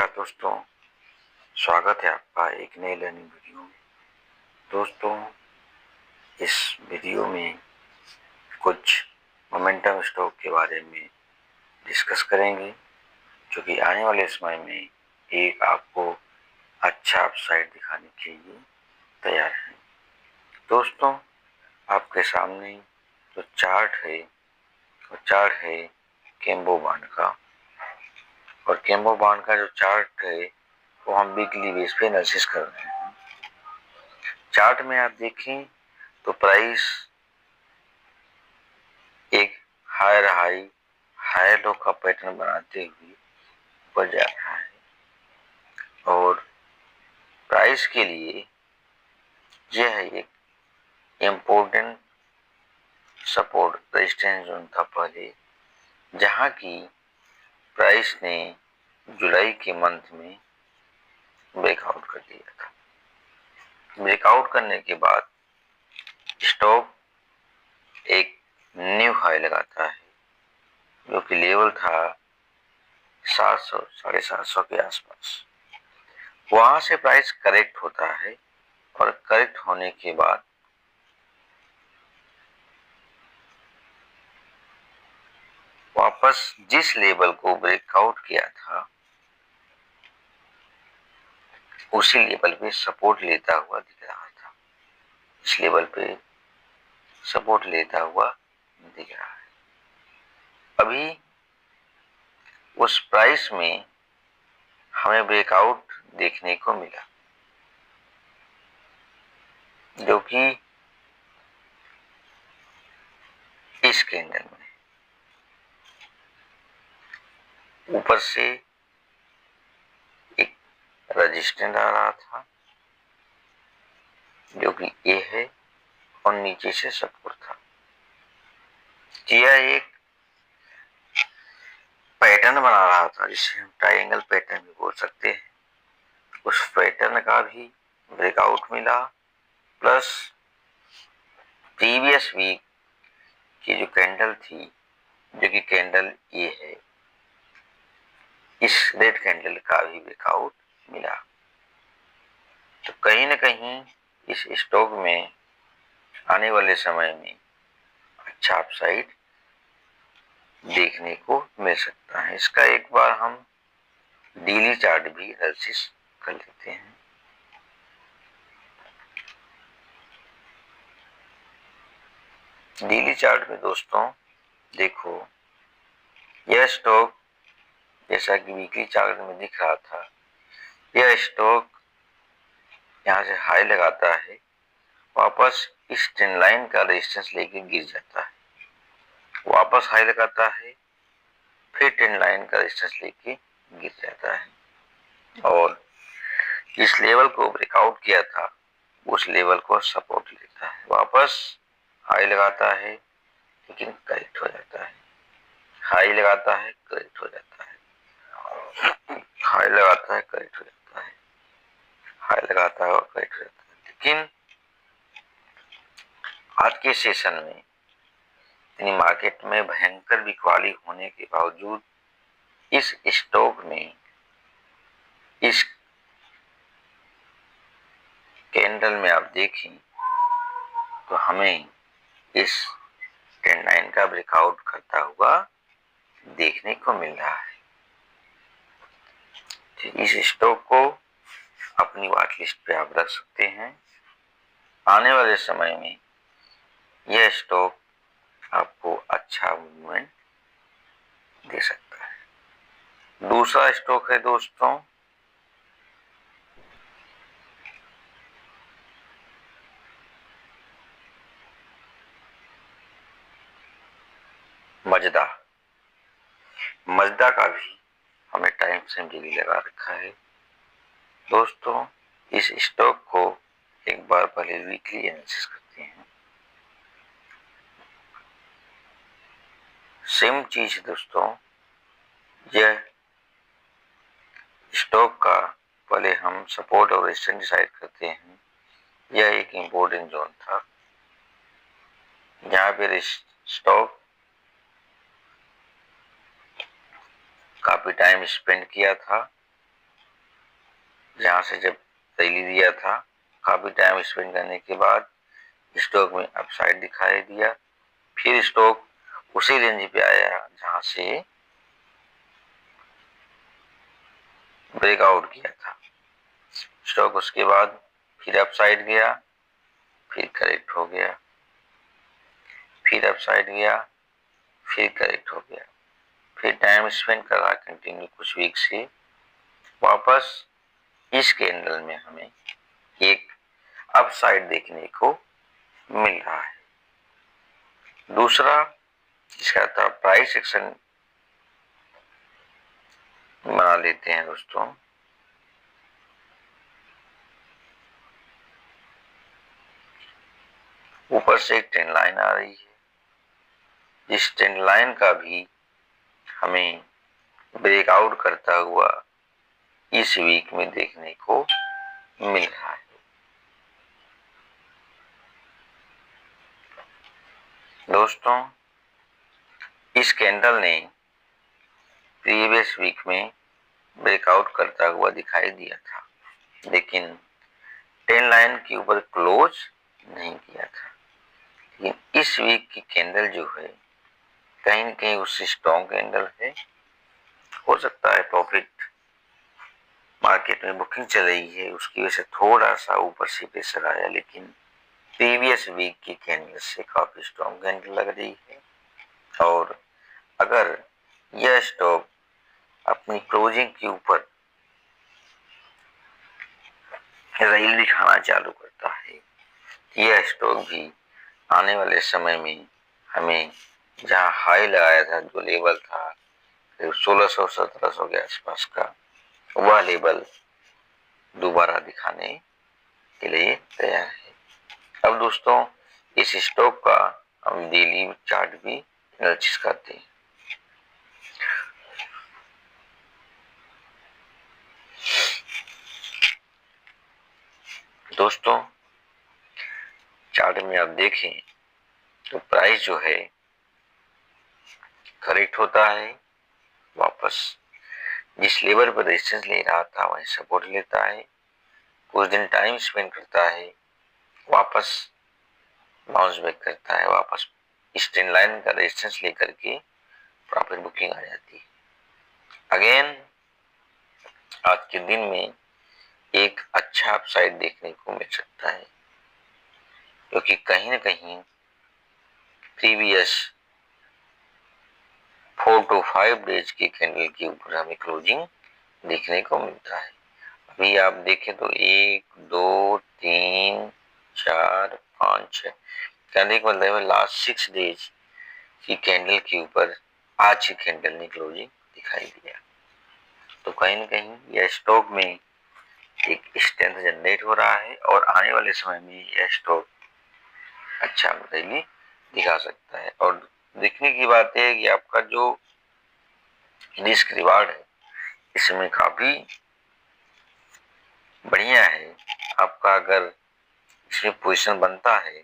नमस्कार दोस्तों, स्वागत है आपका एक नई लर्निंग वीडियो में। दोस्तों, इस वीडियो में कुछ मोमेंटम स्टॉक के बारे में डिस्कस करेंगे, जो कि आने वाले समय में एक आपको अच्छा अपसाइड दिखाने के लिए तैयार है। दोस्तों, आपके सामने जो चार्ट है वो चार्ट है केम्बो बांड का, और केम्बो बांड का जो चार्ट है वो हम वीकली बेस पे एनालिसिस कर रहे हैं। चार्ट में आप देखें तो प्राइस एक हायर हाई हायर लो का पैटर्न बनाते हुए ऊपर जा रहा है, और प्राइस के लिए यह एक इम्पोर्टेंट सपोर्ट रेजिस्टेंस जोन था पहले, जहां की प्राइस ने जुलाई के मंथ में ब्रेकआउट कर दिया था। ब्रेकआउट करने के बाद स्टॉक एक न्यू हाई लगाता है, जो कि लेवल था 700 750 के आसपास। वहां से प्राइस करेक्ट होता है, और करेक्ट होने के बाद वापस जिस लेवल को ब्रेकआउट किया था उसी लेवल पे सपोर्ट लेता हुआ दिख रहा था। इस लेवल पे सपोर्ट लेता हुआ दिख रहा है। अभी उस प्राइस में हमें ब्रेकआउट देखने को मिला, जो कि इस कैंडल में ऊपर से एक रेजिस्टेंस आ रहा था, जो कि ये है, और नीचे से सपोर्ट था। यह एक पैटर्न बना रहा था, जिसे हम ट्रायंगल पैटर्न भी बोल सकते हैं। उस पैटर्न का भी ब्रेकआउट मिला, प्लस प्रीवियस वीक की जो कैंडल थी, जो कि कैंडल ये है, इस रेड कैंडल का भी ब्रेकआउट मिला। तो कहीं ना कहीं इस स्टॉक में आने वाले समय में अच्छा अपसाइड देखने को मिल सकता है। इसका एक बार हम डेली चार्ट भी एनालिसिस कर लेते हैं। डेली चार्ट में दोस्तों देखो, यह स्टॉक जैसा कि वीकली चार्ट में दिख रहा था, यह स्टॉक यहाँ से हाई लगाता है, वापस इस ट्रेंड लाइन का रेजिस्टेंस लेके गिर जाता है, वापस हाई लगाता है, फिर ट्रेंड लाइन का रेजिस्टेंस लेके गिर जाता है, और जिस लेवल को ब्रेकआउट किया था उस लेवल को सपोर्ट लेता है, वापस हाई लगाता है लेकिन करेक्ट हो जाता है, हाई लगाता है करेक्ट हो जाता है, हाई लगाता है करेक्ट हो जाता है, हाई लगाता है और करेक्ट हो जाता है। लेकिन आज के सेशन में यानी मार्केट में भयंकर बिकवाली होने के बावजूद इस स्टॉक में इस कैंडल में आप देखें तो हमें इस ट्रेंड लाइन का ब्रेकआउट करता हुआ देखने को मिल रहा है। इस स्टॉक को अपनी वॉच लिस्ट पे आप रख सकते हैं। आने वाले समय में यह स्टॉक आपको अच्छा मूवमेंट दे सकता है। दूसरा स्टॉक है दोस्तों मजदा। मजदा का भी हमें टाइम फ्रेम डेली लगा रखा है। दोस्तों, इस स्टॉक को एक बार पहले वीकली एनालिसिस करते हैं। सेम चीज दोस्तों, यह स्टॉक का पहले हम सपोर्ट और रेजिस्टेंस डिसाइड करते हैं। यह एक इम्पोर्टेंट जोन था, जहां पे स्टॉक काफी टाइम स्पेंड किया था, जहां से जब रैली दिया था, काफी टाइम स्पेंड करने के बाद स्टॉक में अपसाइड दिखाई दिया। फिर स्टॉक उसी रेंज पे आया जहां से ब्रेकआउट किया था। स्टॉक उसके बाद फिर अपसाइड गया, फिर करेक्ट हो गया, फिर अपसाइड गया, फिर करेक्ट हो गया, फिर टाइम स्पेंड करा कंटिन्यू कुछ वीक से। वापस इस कैंडल में हमें एक अपसाइड देखने को मिल रहा है। दूसरा इसका था प्राइस एक्शन बना लेते हैं दोस्तों। ऊपर से एक ट्रेंड लाइन आ रही है, इस ट्रेंड लाइन का भी हमें ब्रेकआउट करता हुआ इस वीक में देखने को मिल रहा है। दोस्तों इस कैंडल ने प्रीवियस वीक में ब्रेकआउट करता हुआ दिखाई दिया था, लेकिन ट्रेंड लाइन के ऊपर क्लोज नहीं किया था। लेकिन इस वीक की कैंडल जो है कहीं न कहीं उससे स्ट्रॉन्ग कैंडल है। हो सकता है प्रॉफिट मार्केट में बुकिंग चल रही है उसकी वजह से थोड़ा सा ऊपर से प्रेशर आया, लेकिन प्रीवियस वीक की कैंडल से काफी स्ट्रॉन्ग कैंडल लग रही है। और अगर यह स्टॉक अपनी क्लोजिंग के ऊपर रैली दिखाना चालू करता है, यह स्टॉक भी आने वाले समय में हमें जहां हाई लगाया था, जो लेवल था 1600-1700 के आसपास का, वह लेवल दोबारा दिखाने के लिए तैयार है। अब दोस्तों इस स्टॉक का हम डेली चार्ट भी एनालिसिस करते हैं। दोस्तों चार्ट में आप देखें तो प्राइस जो है करेक्ट होता है, वापस जिस लेवल पर रेजिस्टेंस ले रहा था वहीं सपोर्ट लेता है, कुछ दिन टाइम स्पेंड करता है, वापस बाउंस बैक करता है, वापस इस ट्रेंड लाइन का रेजिस्टेंस लेकर के प्रॉफिट बुकिंग आ जाती है। अगेन आज के दिन में एक अच्छा अपसाइड देखने को मिल सकता है, क्योंकि कहीं न कहीं प्रीवियस 4 to 5 डेज की कैंडल के ऊपर हमें क्लोजिंग देखने को मिलता है। अभी आप देखें तो 1 2 3 4 5 6 कहने का मतलब है लास्ट 6 डेज की कैंडल के ऊपर आज की कैंडल ने क्लोजिंग दिखाई दिया। तो कहीं न कहीं यह स्टॉक में एक स्ट्रेंथ जनरेट हो रहा है और आने वाले समय में यह स्टॉक अच्छा रैली दिखा सकता है। और देखने की बात है कि आपका जो रिस्क रिवार्ड है इसमें काफी बढ़िया है। आपका अगर इसमें पोजीशन बनता है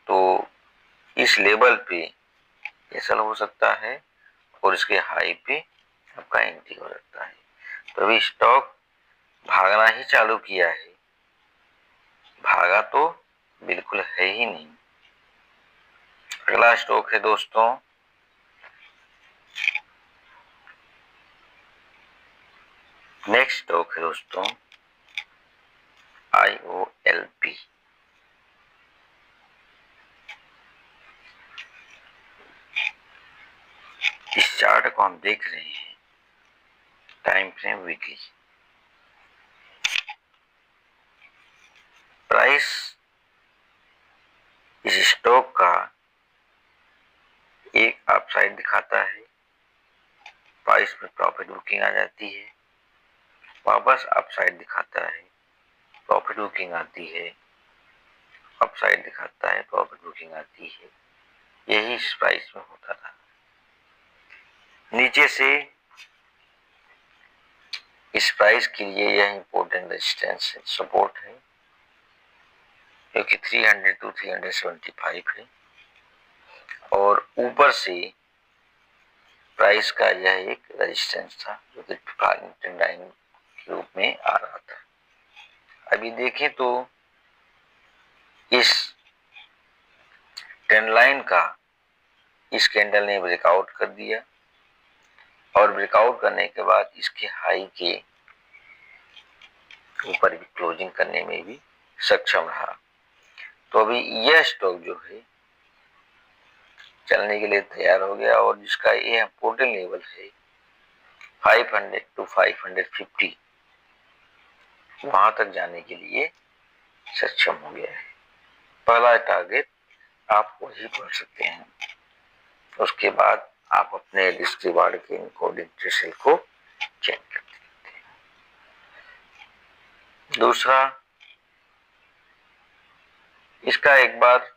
तो इस लेवल पे कैंसल हो सकता है और इसके हाई पे आपका एंट्री हो सकता है। तो अभी स्टॉक भागना ही चालू किया है, भागा तो बिल्कुल है ही नहीं। अगला स्टॉक है दोस्तों नेक्स्ट स्टॉक है दोस्तों IOLP। इस चार्ट को हम देख रहे हैं टाइम फ्रेम वीकली। प्राइस इस स्टॉक का एक अपसाइड दिखाता है, प्राइस में प्रॉफिट बुकिंग आ जाती है, वापस अपसाइड दिखाता है, प्रॉफिट बुकिंग आती है, अपसाइड दिखाता है, प्रॉफिट बुकिंग आती है। यही इस प्राइस में होता था। नीचे से इस प्राइस के लिए यह इंपॉर्टेंट रेजिस्टेंस सपोर्ट है, जो कि 300 to 375 है, और ऊपर से प्राइस का यह एक रेजिस्टेंस था जो कि ट्रेंड लाइन के रूप में आ रहा था। अभी देखें तो इस ट्रेंड लाइन का इस कैंडल ने ब्रेकआउट कर दिया और ब्रेकआउट करने के बाद इसके हाई के ऊपर भी क्लोजिंग करने में भी सक्षम रहा। तो अभी यह स्टॉक जो है चलने के लिए तैयार हो गया और जिसका ये इम्पोर्टेंट लेवल है 500 to 550, वहां तक जाने के लिए सक्षम हो गया है। पहला टारगेट आप वही बोल सकते हैं। उसके बाद आप अपने रिस्क रिवार्ड के अकॉर्डिंग ट्रेसेल को चेक करते हैं। दूसरा, इसका एक बार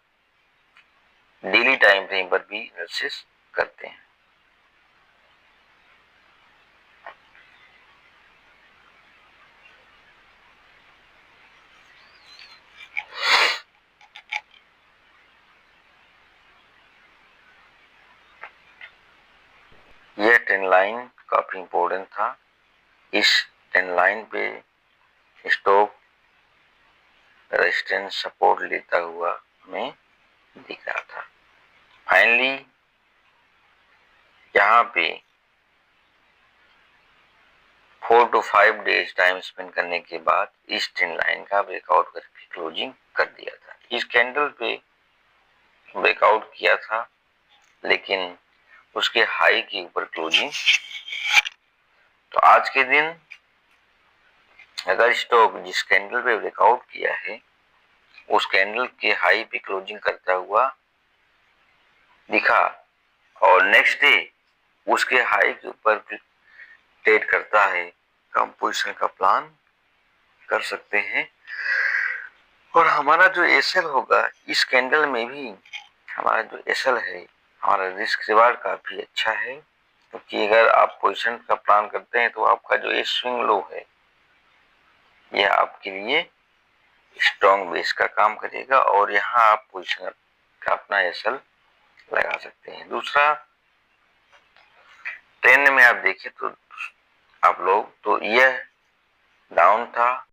डेली टाइम फ्रेम पर भी एनालिसिस करते हैं। यह ट्रेंड लाइन काफी इंपॉर्टेंट था। इस ट्रेंड लाइन पे स्टॉक रेजिस्टेंस सपोर्ट लेता हुआ हमें दिख रहा था। फाइनली यहाँ पे 4 to 5 डेज टाइम स्पेंड करने के बाद इस ट्रेंड लाइन का ब्रेकआउट करके क्लोजिंग कर दिया था। इस कैंडल पे ब्रेकआउट किया था लेकिन उसके हाई के ऊपर क्लोजिंग। तो आज के दिन अगर स्टॉक जिस कैंडल पे ब्रेकआउट किया है उस कैंडल के हाई पे क्लोजिंग करता हुआ दिखा और नेक्स्ट डे उसके हाई के ऊपर ट्रेड करता है, कम पोजीशन का प्लान कर सकते हैं। और हमारा जो एसएल होगा इस कैंडल में भी हमारा जो एसएल है, हमारा रिस्क रिवार्ड काफी अच्छा है, क्योंकि अगर आप पोजीशन का प्लान करते हैं तो आपका जो ये स्विंग लो है यह आपके लिए स्ट्रॉन्ग बेस का काम करेगा और यहाँ आप पोजीशन का अपना एसएल लगा सकते हैं। दूसरा, ट्रेंड में आप देखें तो आप लोग तो यह डाउन था